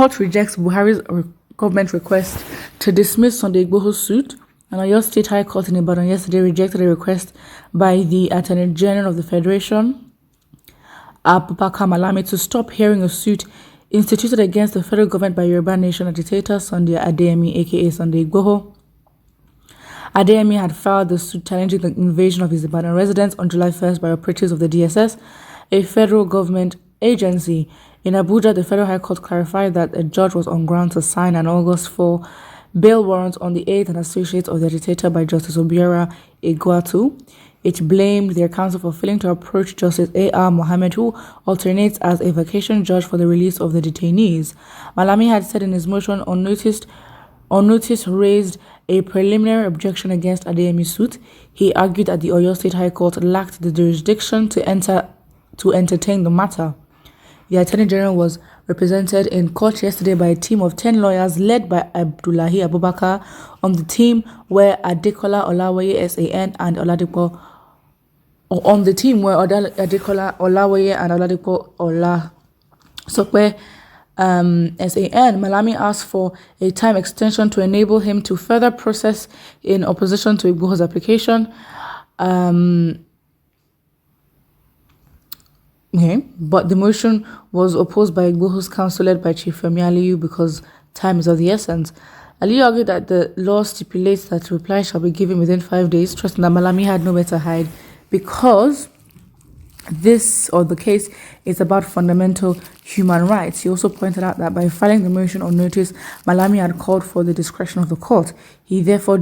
Court rejects Buhari's government request to dismiss Sunday Igboho's suit. And Oyo State High Court in Ibadan yesterday rejected a request by the Attorney General of the Federation, Abubakar Malami, to stop hearing a suit instituted against the federal government by Yoruba Nation agitator Sunday Adeyemi, aka Sunday Igboho. Adeyemi had filed the suit challenging the invasion of his Ibadan residence on July 1st by operatives of the DSS, a federal government agency. In Abuja, the Federal High Court clarified that a judge was on ground to sign an August 4 bail warrant on the aide and associates of the agitator by Justice Obiora Igboho'S. It blamed their counsel for failing to approach Justice A.R. Mohammed, who alternates as a vacation judge for the release of the detainees. Malami had said in his motion on notice raised a preliminary objection against Adeyemi's suit. He argued that the Oyo State High Court lacked the jurisdiction to entertain the matter. The Attorney General was represented in court yesterday by a team of 10 lawyers led by Abdullahi Abubakar. On the team were Adekola Olawaye SAN and Oladipo. On the team were Adekola Olawaye and Oladipo Olasokwe SAN. Malami asked for a time extension to enable him to further process in opposition to Igboho's application. But the motion was opposed by Igboho's counsel led by Chief Femi Aliyu because time is of the essence. Aliyu argued that the law stipulates that reply shall be given within 5 days, trusting that Malami had nowhere to hide because the case is about fundamental human rights. He also pointed out that by filing the motion on notice, Malami had called for the discretion of the court. He therefore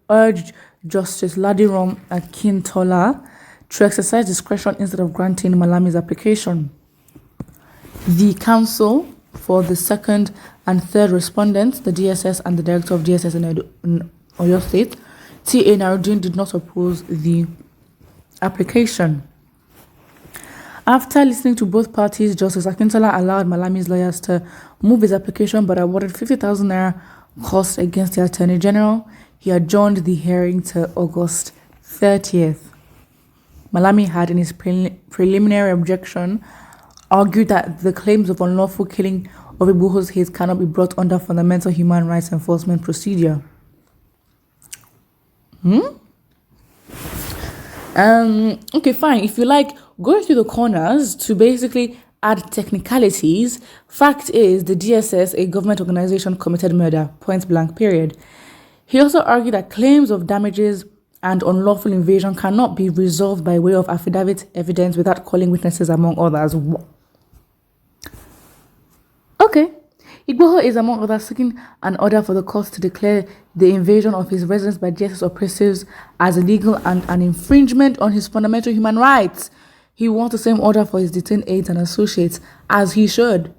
urged Justice Ladirom Akintola to exercise discretion instead of granting Malami's application. The counsel for the second and third respondents, the DSS and the director of DSS in Oyo State, T.A. Narudin, did not oppose the application. After listening to both parties, Justice Akintola allowed Malami's lawyers to move his application but awarded 50,000 naira cost against the Attorney General. He adjourned the hearing to August 30th. Malami had, in his preliminary objection, argued that the claims of unlawful killing of Igboho's heads cannot be brought under fundamental human rights enforcement procedure. Okay, fine. If you like, going through the corners to basically add technicalities, fact is the DSS, a government organization, committed murder, point blank, period. He also argued that claims of damages and unlawful invasion cannot be resolved by way of affidavit evidence without calling witnesses, among others. Okay. Igboho is, among others, seeking an order for the court to declare the invasion of his residence by DSS operatives as illegal and an infringement on his fundamental human rights. He wants the same order for his detained aides and associates, as he should.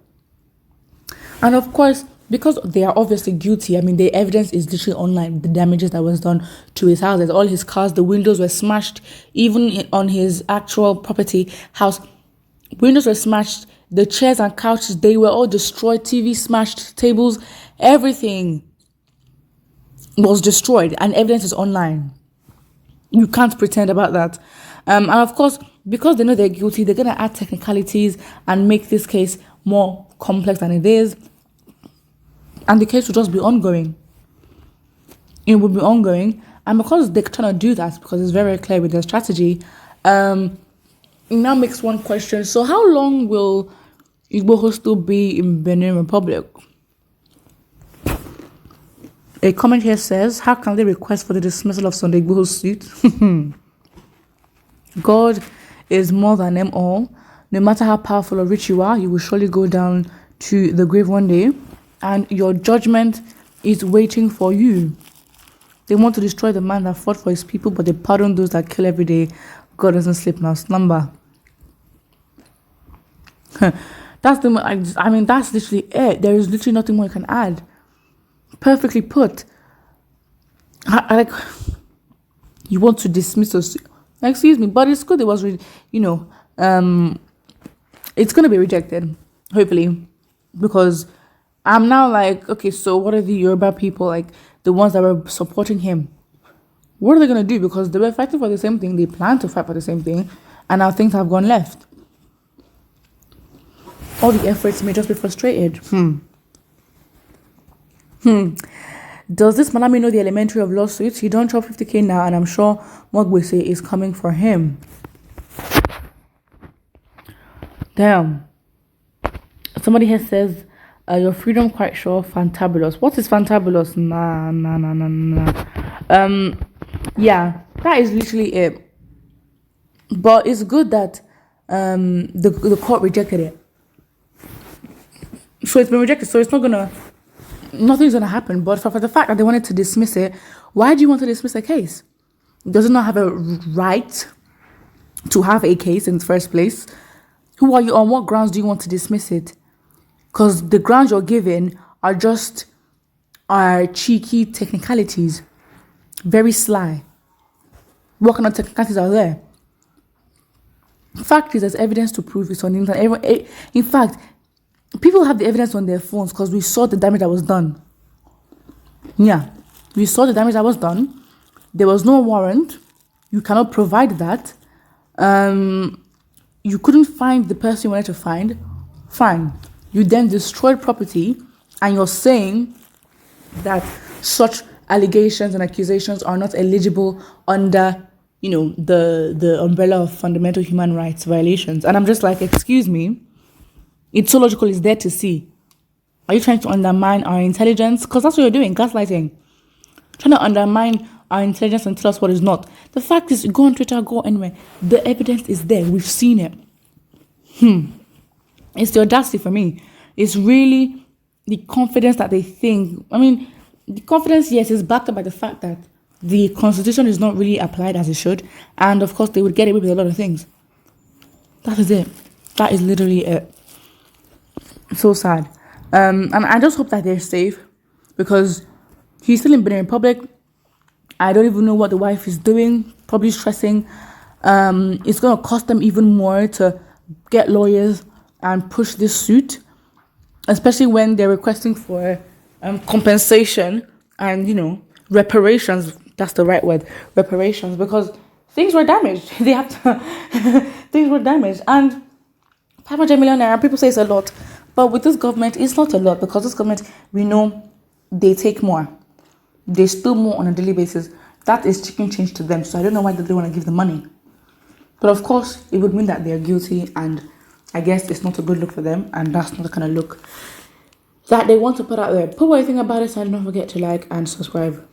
And of course, because they are obviously guilty, the evidence is literally online, the damages that was done to his houses, all his cars, the windows were smashed, even on his actual property house, windows were smashed, the chairs and couches, they were all destroyed, TV smashed, tables, everything was destroyed, and evidence is online. You can't pretend about that. And of course, because they know they're guilty, they're going to add technicalities and make this case more complex than it is. And the case will just be ongoing. It will be ongoing. And because they're trying to do that, because it's very clear with their strategy, it now makes one question. So how long will Igboho still be in Benin Republic? A comment here says, how can they request for the dismissal of Sunday Igboho's suit? God is more than them all. No matter how powerful or rich you are, you will surely go down to the grave one day. And your judgment is waiting for you. They want to destroy the man that fought for his people, but they pardon those that kill every day. God doesn't sleep nor slumber. That's that's literally it. There is literally nothing more you can add. Perfectly put. You want to dismiss us? Excuse me, but it's good. It was, it's going to be rejected, hopefully, because I'm now like, okay, so what are the Yoruba people, like the ones that were supporting him? What are they going to do? Because they were fighting for the same thing. They planned to fight for the same thing. And now things have gone left. All the efforts may just be frustrated. Does this Malami know the elementary of lawsuits? He don't chop 50k now, and I'm sure Mogwese is coming for him. Damn. Somebody here says, your freedom quite sure, fantabulous. What is fantabulous? Nah. Yeah, that is literally it. But it's good that the court rejected it. So it's been rejected, so nothing's gonna happen. But for the fact that they wanted to dismiss it, why do you want to dismiss a case? Does it not have a right to have a case in the first place? Who are you? On what grounds do you want to dismiss it? Because the grounds you're given are cheeky technicalities, very sly. What kind of technicalities are there? Fact is, there's evidence to prove it's on the internet. In fact, people have the evidence on their phones because we saw the damage that was done. Yeah, we saw the damage that was done. There was no warrant. You cannot provide that. You couldn't find the person you wanted to find. Fine. You then destroyed property, and you're saying that such allegations and accusations are not eligible under, the umbrella of fundamental human rights violations. And I'm just like, excuse me, it's so logical, it's there to see. Are you trying to undermine our intelligence? Because that's what you're doing, gaslighting. Trying to undermine our intelligence and tell us what is not. The fact is, go on Twitter, go anywhere. The evidence is there. We've seen it. It's the audacity for me. It's really the confidence that they think. I mean, the confidence, yes, is backed up by the fact that the Constitution is not really applied as it should. And of course, they would get away with a lot of things. That is it. That is literally it. So sad. And I just hope that they're safe, because he's still in Benin Republic. I don't even know what the wife is doing, probably stressing. It's going to cost them even more to get lawyers and push this suit, especially when they're requesting for compensation and, reparations. That's the right word, reparations, because things were damaged. They have to, things were damaged. And 500 million naira, people say it's a lot. But with this government, it's not a lot, because this government, we know they take more. They steal more on a daily basis. That is chicken change to them. So I don't know why they want to give the money. But of course, it would mean that they're guilty, and I guess it's not a good look for them, and that's not the kind of look that they want to put out there. Put what you think about it, and don't forget to like and subscribe.